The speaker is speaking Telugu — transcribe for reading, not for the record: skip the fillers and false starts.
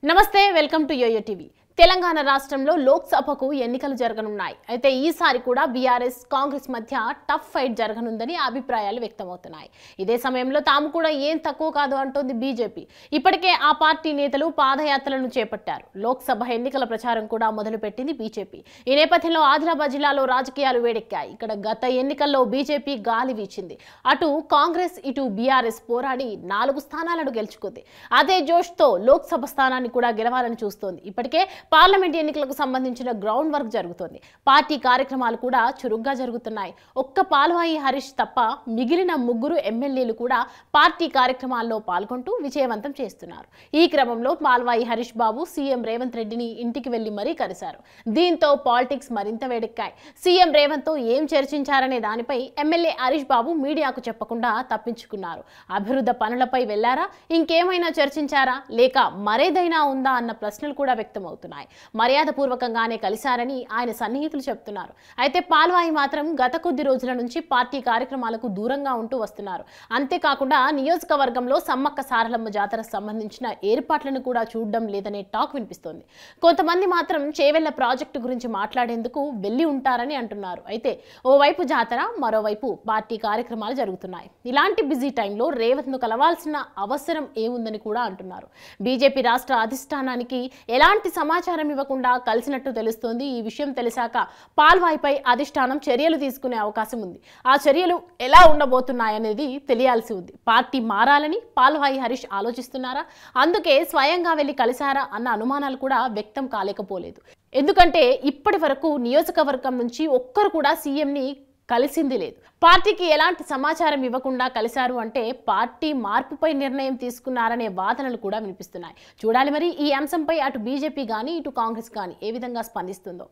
నమస్తే welcome to Yoyo TV. Telangana రాష్ట్రంలో లోక్సభకు ఎన్నికలు జరగనున్నాయి। అయితే ఈసారి కూడా బీఆర్ఎస్ కాంగ్రెస్ మధ్య టఫ్ ఫైట్ జరగనుందని అభిప్రాయాలు వ్యక్తమవుతున్నాయి। ఇదే సమయంలో తాము కూడా ఏం తక్కువ కాదు అంటోంది బీజేపీ। ఇప్పటికే ఆ పార్టీ నేతలు పాదయాత్రలను చేపట్టారు। లోక్సభ ఎన్నికల ప్రచారం కూడా మొదలుపెట్టింది బీజేపీ। ఈ నేపథ్యంలో ఆదిలాబాద్ జిల్లాలో రాజకీయాలు వేడెక్కాయి। ఇక్కడ గత ఎన్నికల్లో బీజేపీ గాలి వీచింది। అటు కాంగ్రెస్ ఇటు బీఆర్ఎస్ పోరాడి 4 స్థానాలను గెలుచుకుంది। అదే జోష్తో లోక్సభ స్థానాన్ని కూడా గెలవాలని చూస్తోంది। ఇప్పటికే పార్లమెంట్ ఎన్నికలకు సంబంధించిన గ్రౌండ్ వర్క్ జరుగుతోంది। పార్టీ కార్యక్రమాలు కూడా చురుగ్గా జరుగుతున్నాయి। ఒక్క పాల్వాయి హరీష్ తప్ప మిగిలిన 3 ఎమ్మెల్యేలు కూడా పార్టీ కార్యక్రమాల్లో పాల్గొంటూ విజయవంతం చేస్తున్నారు। ఈ క్రమంలో పాల్వాయి హరీష్ బాబు సీఎం రేవంత్ రెడ్డిని ఇంటికి వెళ్లి మరీ కలిశారు। దీంతో పాలిటిక్స్ మరింత వేడెక్కాయి। సీఎం రేవంత్ తో ఏం చర్చించారనే దానిపై ఎమ్మెల్యే హరీష్ బాబు మీడియాకు చెప్పకుండా తప్పించుకున్నారు। అభివృద్ధి పనులపై వెళ్లారా, ఇంకేమైనా చర్చించారా, లేక మరేదైనా ఉందా అన్న ప్రశ్నలు కూడా వ్యక్తమవుతున్నాయి। మర్యాదపూర్వకంగానే కలిశారని ఆయన సన్నిహితులు చెప్తున్నారు। అయితే పాల్వాయి మాత్రం గత కొద్ది రోజుల నుంచి పార్టీ కార్యక్రమాలకు దూరంగా ఉంటూ వస్తున్నారు। అంతేకాకుండా నియోజకవర్గంలో సమ్మక్క సారలమ్మ జాతర సంబంధించిన ఏర్పాట్లను కూడా చూడడం లేదనే టాక్ వినిపిస్తోంది। కొంతమంది మాత్రం చేవెళ్ల ప్రాజెక్టు గురించి మాట్లాడేందుకు వెళ్లి ఉంటారని అంటున్నారు। అయితే ఓవైపు జాతర, మరోవైపు పార్టీ కార్యక్రమాలు జరుగుతున్నాయి। ఇలాంటి బిజీ టైంలో రేవంత్ ను కలవాల్సిన అవసరం ఏముందని కూడా అంటున్నారు। బీజేపీ రాష్ట్ర అధిష్టానానికి ఎలాంటి సమాచారం ఇవ్వకుండా కలిసినట్టు తెలుస్తోంది। ఈ విషయం తెలిసాక పాల్వాయిపై అధిష్టానం చర్యలు తీసుకునే అవకాశం ఉంది। ఆ చర్యలు ఎలా ఉండబోతున్నాయనేది తెలియాల్సి ఉంది। పార్టీ మారాలని పాల్వాయి హరీష్ ఆలోచిస్తున్నారా, అందుకే స్వయంగా వెళ్లి కలిశారా అన్న అనుమానాలు కూడా వ్యక్తం కాలేకపోలేదు। ఎందుకంటే ఇప్పటి వరకు నియోజకవర్గం నుంచి ఒక్కరు కూడా సీఎంని కలిసింది లేదు। పార్టీకి ఎలాంటి సమాచారం ఇవ్వకుండా కలిశారు అంటే పార్టీ మార్పుపై నిర్ణయం తీసుకున్నారనే వాదనలు కూడా వినిపిస్తున్నాయి। చూడాలి మరి ఈ అంశంపై అటు బీజేపీ గానీ ఇటు కాంగ్రెస్ గానీ ఏ విధంగా స్పందిస్తుందో।